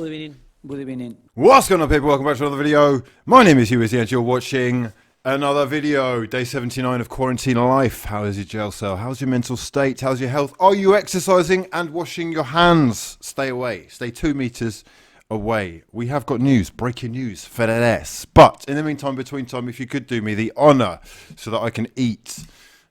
Good evening. What's going on, people? Welcome back to another video. My name is hughwizzy and you're watching another video. Day 79 of quarantine life. How is your jail cell? How's your mental state? How's your health? Are you exercising and washing your hands? Stay away. Stay 2 meters away. We have got news, breaking news for that ass. But in the meantime, between time, if you could do me the honor so that I can eat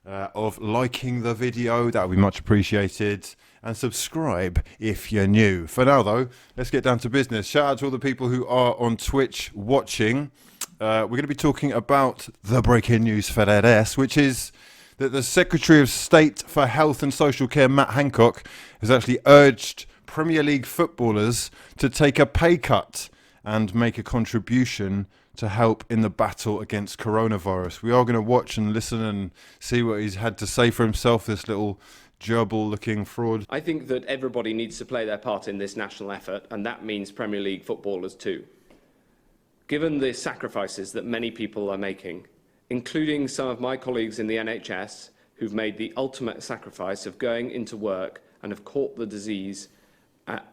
of liking the video, that would be much appreciated. And subscribe if you're new. For now, though, let's get down to business. Shout out to all the people who are on Twitch watching. We're going to be talking about the breaking news for that ass, which is that the Secretary of State for Health and Social Care, Matt Hancock, has actually urged Premier League footballers to take a pay cut and make a contribution to help in the battle against coronavirus. We are going to watch and listen and see what he's had to say for himself, this little gerbil-looking fraud. I think that everybody needs to play their part in this national effort, and that means Premier League footballers too. Given the sacrifices that many people are making, including some of my colleagues in the NHS who've made the ultimate sacrifice of going into work and have caught the disease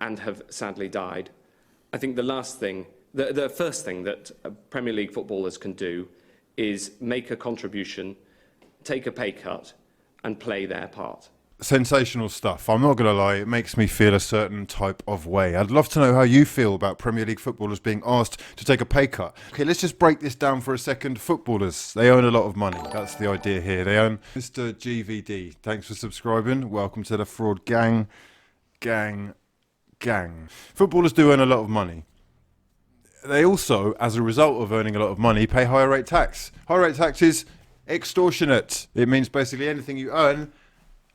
and have sadly died, I think the first thing that Premier League footballers can do is make a contribution, take a pay cut, and play their part. Sensational stuff. I'm not going to lie, it makes me feel a certain type of way. I'd love to know how you feel about Premier League footballers being asked to take a pay cut. Okay, let's just break this down for a second. Footballers, they earn a lot of money. That's the idea here. They earn. Mr. GVD, thanks for subscribing. Welcome to the fraud gang. Footballers do earn a lot of money. They also, as a result of earning a lot of money, pay higher rate tax. Higher rate tax is extortionate. It means basically anything you earn,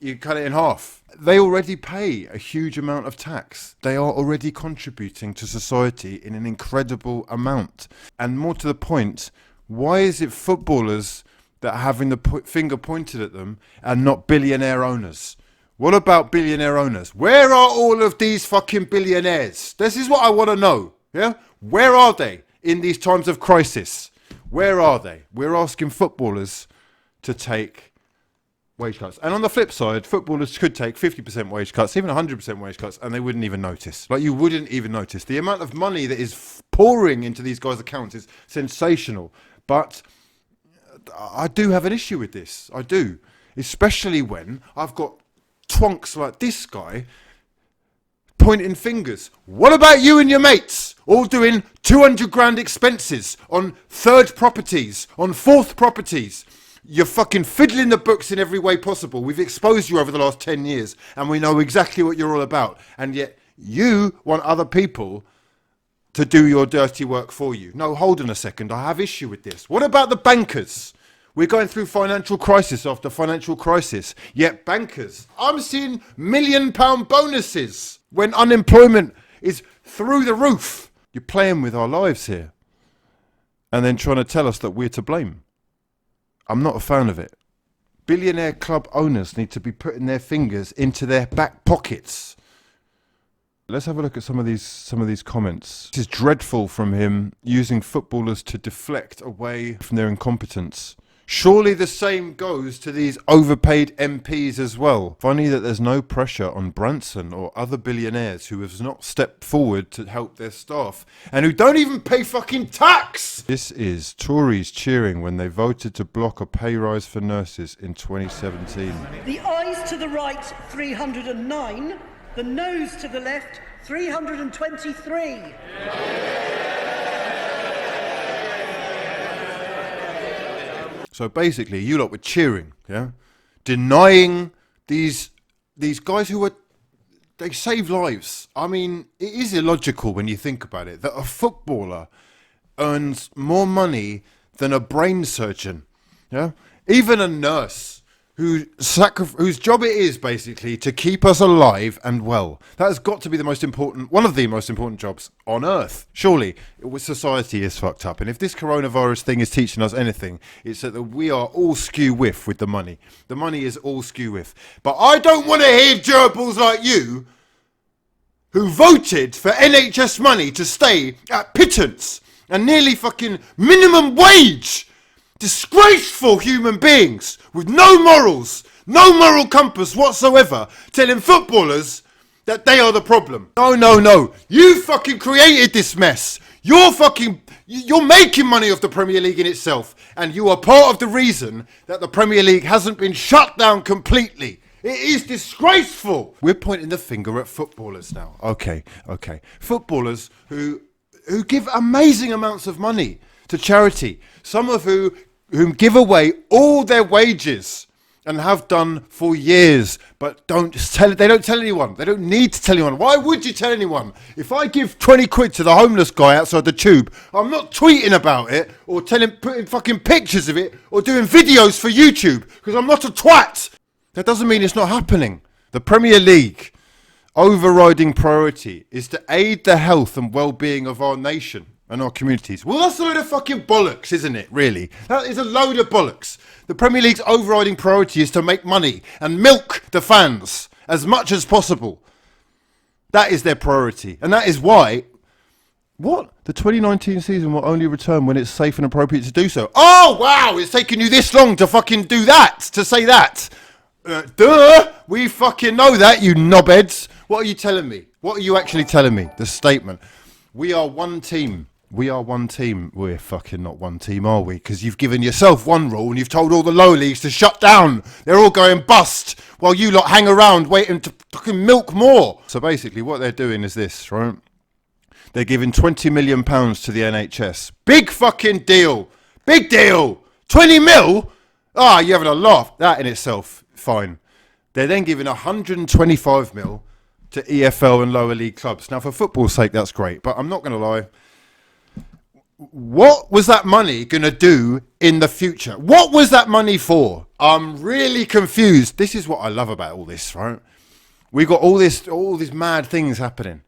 you cut it in half. They already pay a huge amount of tax. They are already contributing to society in an incredible amount. And more to the point, why is it footballers that are having the finger pointed at them and not billionaire owners? What about billionaire owners? Where are all of these fucking billionaires? This is what I want to know. Yeah? Where are they in these times of crisis? Where are they? We're asking footballers to take wage cuts. And on the flip side, footballers could take 50% wage cuts, even 100% wage cuts, and they wouldn't even notice. Like, you wouldn't even notice. The amount of money that is pouring into these guys' accounts is sensational. But I do have an issue with this. I do. Especially when I've got twonks like this guy pointing fingers. What about you and your mates all doing 200 grand expenses on third properties, on fourth properties? You're fucking fiddling the books in every way possible. We've exposed you over the last 10 years and we know exactly what you're all about. And yet you want other people to do your dirty work for you. No, hold on a second. I have issue with this. What about the bankers? We're going through financial crisis after financial crisis. Yet bankers, I'm seeing £1 million bonuses when unemployment is through the roof. You're playing with our lives here and then trying to tell us that we're to blame. I'm not a fan of it. Billionaire club owners need to be putting their fingers into their back pockets. Let's have a look at some of these comments. This is dreadful from him, using footballers to deflect away from their incompetence. Surely the same goes to these overpaid MPs as well. Funny that there's no pressure on Branson or other billionaires who have not stepped forward to help their staff and who don't even pay fucking tax. This is Tories cheering when they voted to block a pay rise for nurses in 2017. The ayes to the right, 309. The noes to the left, 323. So basically, you lot were cheering, yeah, denying these guys who they save lives. I mean, it is illogical when you think about it that a footballer earns more money than a brain surgeon, yeah, even a nurse whose job it is basically to keep us alive and well. That has got to be one of the most important jobs on earth. Surely, society is fucked up. And if this coronavirus thing is teaching us anything, it's that we are all skew-whiff with the money. The money is all skew-whiff. But I don't want to hear gerbils like you who voted for NHS money to stay at pittance and nearly fucking minimum wage. Disgraceful human beings with no morals, no moral compass whatsoever, telling footballers that they are the problem. No, no, no. You fucking created this mess. You're making money off the Premier League in itself, and you are part of the reason that the Premier League hasn't been shut down completely. It is disgraceful. We're pointing the finger at footballers now. Okay. Footballers who give amazing amounts of money to charity. Some of whom give away all their wages and have done for years, but they don't tell anyone. They don't need to tell anyone. Why would you tell anyone? If I give 20 quid to the homeless guy outside the tube, I'm not tweeting about it or putting fucking pictures of it or doing videos for YouTube because I'm not a twat. That doesn't mean it's not happening. The Premier League overriding priority is to aid the health and well-being of our nation and our communities. Well, that's a load of fucking bollocks, isn't it, really? That is a load of bollocks. The Premier League's overriding priority is to make money and milk the fans as much as possible. That is their priority. And that is why... What? The 2019 season will only return when it's safe and appropriate to do so. Oh, wow! It's taken you this long to fucking do that, to say that. Duh! We fucking know that, you knobheads. What are you telling me? What are you actually telling me? The statement. We are one team. We are one team. We're fucking not one team, are we? Because you've given yourself one rule and you've told all the lower leagues to shut down. They're all going bust while you lot hang around waiting to fucking milk more. So basically what they're doing is this, right? They're giving £20 million to the NHS. Big fucking deal. Big deal. 20 mil? Ah, you're having a laugh. That in itself, fine. They're then giving 125 mil to EFL and lower league clubs. Now, for football's sake, that's great. But I'm not going to lie. What was that money going to do in the future? What was that money for? I'm really confused. This is what I love about all this, right? We got all these mad things happening.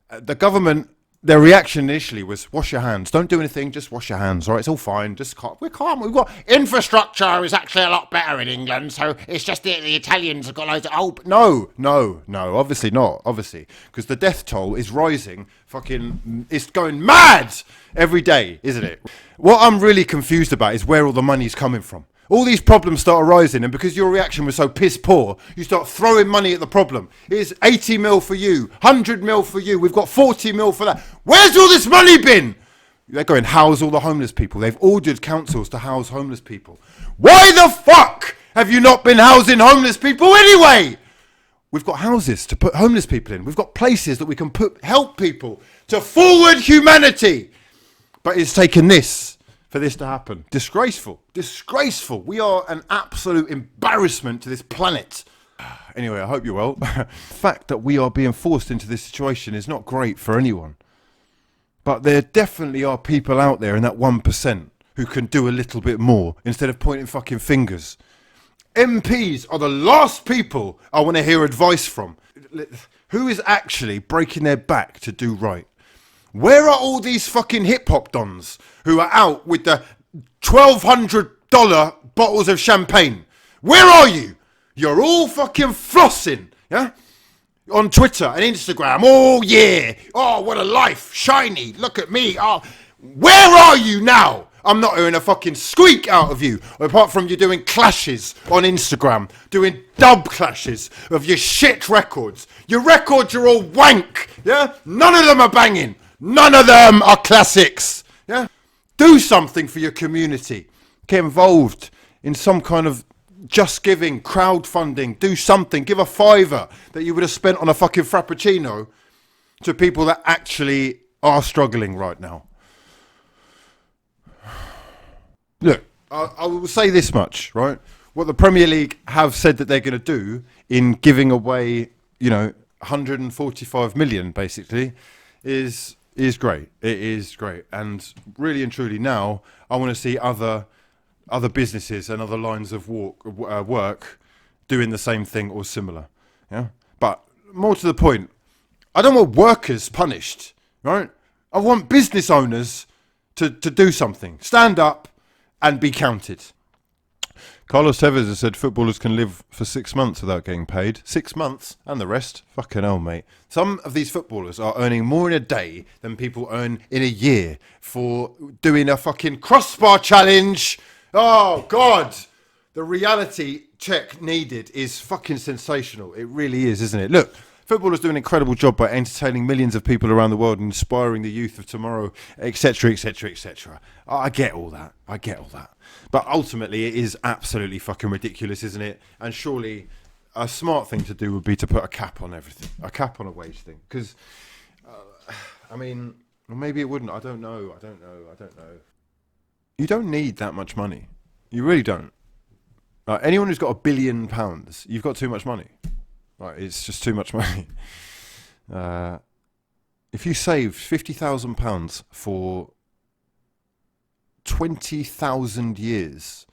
The government, their reaction initially was wash your hands. Don't do anything, just wash your hands. All right, it's all fine. Just calm. We're calm. We've got infrastructure is actually a lot better in England. So it's just the Italians have got loads of... No. Obviously not. Obviously. Because the death toll is rising. Fucking... It's going mad every day, isn't it? What I'm really confused about is where all the money's coming from. All these problems start arising, and because your reaction was so piss poor, you start throwing money at the problem. Here's 80 mil for you, 100 mil for you, we've got 40 mil for that. Where's all this money been? They're going, house all the homeless people. They've ordered councils to house homeless people. Why the fuck have you not been housing homeless people anyway? We've got houses to put homeless people in. We've got places that we can help people to forward humanity. But it's taken this for this to happen. Disgraceful. We are an absolute embarrassment to this planet. Anyway, I hope you're well. The fact that we are being forced into this situation is not great for anyone. But there definitely are people out there in that 1% who can do a little bit more instead of pointing fucking fingers. MPs are the last people I want to hear advice from. Who is actually breaking their back to do right? Where are all these fucking hip-hop dons who are out with the $1,200 bottles of champagne? Where are you? You're all fucking flossing, yeah? On Twitter and Instagram. Oh, yeah. Oh, what a life. Shiny. Look at me. Oh, where are you now? I'm not hearing a fucking squeak out of you, apart from you doing clashes on Instagram, doing dub clashes of your shit records. Your records are all wank, yeah? None of them are banging. None of them are classics, yeah? Do something for your community. Get involved in some kind of just giving, crowdfunding. Do something. Give a fiver that you would have spent on a fucking frappuccino to people that actually are struggling right now. Look, I will say this much, right? What the Premier League have said that they're going to do in giving away, 145 million, basically, is great. It is great. And really and truly now, I want to see other businesses and other lines of work doing the same thing or similar. Yeah. But more to the point, I don't want workers punished, right? I want business owners to do something. Stand up and be counted. Carlos Tevez has said footballers can live for 6 months without getting paid. 6 months and the rest? Fucking hell, mate. Some of these footballers are earning more in a day than people earn in a year for doing a fucking crossbar challenge. Oh, God. The reality check needed is fucking sensational. It really is, isn't it? Look, Footballers do an incredible job by entertaining millions of people around the world and inspiring the youth of tomorrow, etc., etc., etc. I get all that. But ultimately, it is absolutely fucking ridiculous, isn't it? And surely a smart thing to do would be to put a cap on everything. A cap on a wage thing. Because, I mean, well, maybe it wouldn't. I don't know. You don't need that much money. You really don't. Anyone who's got £1 billion, you've got too much money. It's just too much money. If you saved £50,000 for 20,000 years,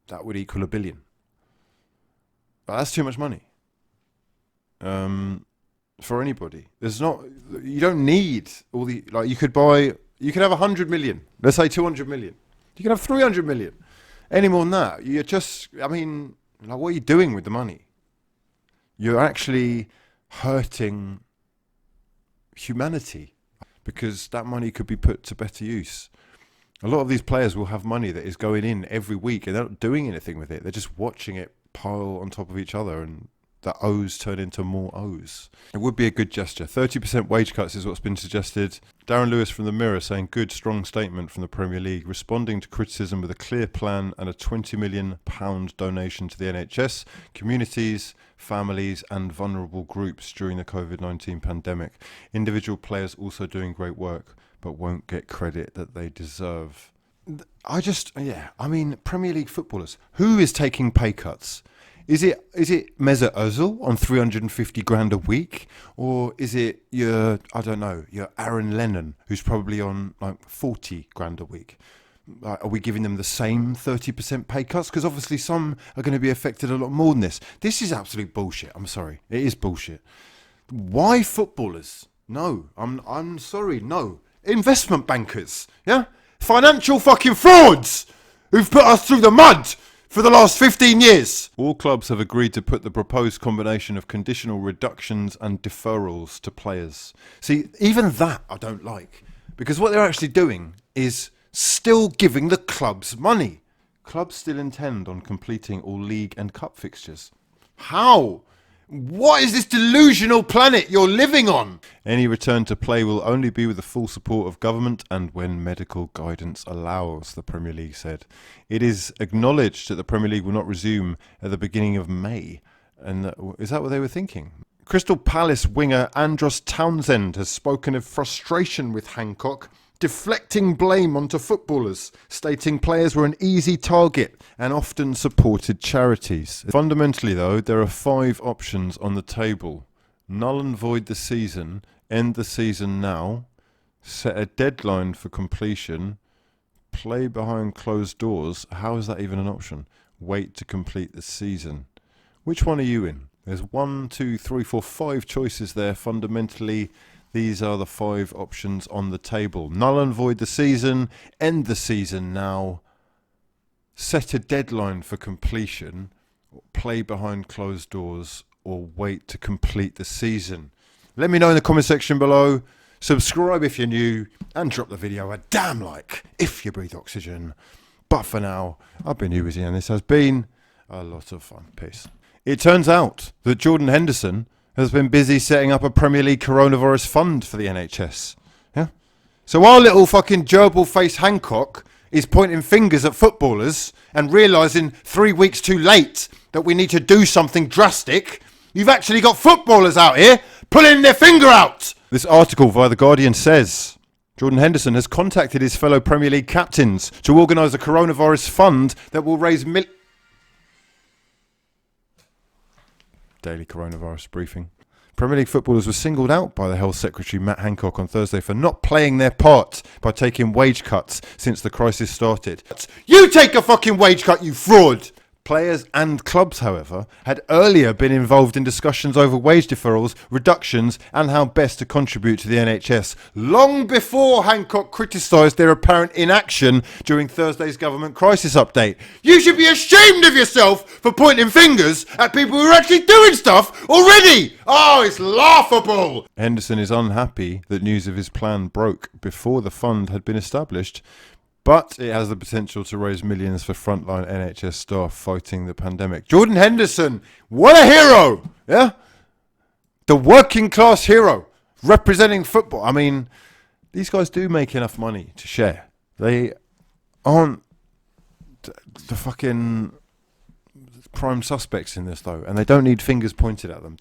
that would equal £1 billion. But that's too much money. For anybody. You don't need all the, you could have 100 million. Let's say 200 million. You can have 300 million. Any more than that, you're just, what are you doing with the money? You're actually hurting humanity because that money could be put to better use. A lot of these players will have money that is going in every week and they're not doing anything with it. They're just watching it pile on top of each other and the O's turn into more O's. It would be a good gesture. 30% wage cuts is what's been suggested. Darren Lewis from the Mirror saying, good, strong statement from the Premier League, responding to criticism with a clear plan and a £20 million donation to the NHS, communities, families and vulnerable groups during the COVID-19 pandemic. Individual players also doing great work, but won't get credit that they deserve. Premier League footballers, who is taking pay cuts? Is it Mesut Ozil on 350 grand a week, or is it your Aaron Lennon who's probably on 40 grand a week? Are we giving them the same 30% pay cuts? Because obviously some are going to be affected a lot more than this. This is absolute bullshit. I'm sorry, it is bullshit. Why footballers? No, I'm sorry. No, investment bankers. Yeah, financial fucking frauds who've put us through the mud for the last 15 years. All clubs have agreed to put the proposed combination of conditional reductions and deferrals to players. See, even that I don't like. Because what they're actually doing is still giving the clubs money. Clubs still intend on completing all league and cup fixtures. How? What is this delusional planet you're living on? Any return to play will only be with the full support of government and when medical guidance allows, the Premier League said. It is acknowledged that the Premier League will not resume at the beginning of May. And is that what they were thinking? Crystal Palace winger Andros Townsend has spoken of frustration with Hancock, deflecting blame onto footballers, stating players were an easy target and often supported charities. Fundamentally, though, there are 5 options on the table. Null and void the season, end the season now, set a deadline for completion, play behind closed doors. How is that even an option? Wait to complete the season. Which one are you in? There's 1, 2, 3, 4, 5 choices there. Fundamentally, these are the 5 options on the table. Null and void the season, end the season now, set a deadline for completion, play behind closed doors, or wait to complete the season. Let me know in the comment section below. Subscribe if you're new, and drop the video a damn like if you breathe oxygen. But for now, I've been hughwizzy, and this has been a lot of fun. Peace. It turns out that Jordan Henderson has been busy setting up a Premier League coronavirus fund for the NHS. Yeah. So our little fucking gerbil-faced Hancock is pointing fingers at footballers and realising 3 weeks too late that we need to do something drastic. You've actually got footballers out here pulling their finger out. This article via The Guardian says Jordan Henderson has contacted his fellow Premier League captains to organise a coronavirus fund that will raise Daily coronavirus briefing. Premier League footballers were singled out by the Health Secretary Matt Hancock on Thursday for not playing their part by taking wage cuts since the crisis started. You take a fucking wage cut, you fraud! Players and clubs, however, had earlier been involved in discussions over wage deferrals, reductions and how best to contribute to the NHS, long before Hancock criticised their apparent inaction during Thursday's government crisis update. You should be ashamed of yourself for pointing fingers at people who are actually doing stuff already! Oh, it's laughable! Henderson is unhappy that news of his plan broke before the fund had been established, but it has the potential to raise millions for frontline NHS staff fighting the pandemic. Jordan Henderson, what a hero! Yeah? the working class hero representing football. I mean, these guys do make enough money to share. They aren't the fucking prime suspects in this, though, and they don't need fingers pointed at them.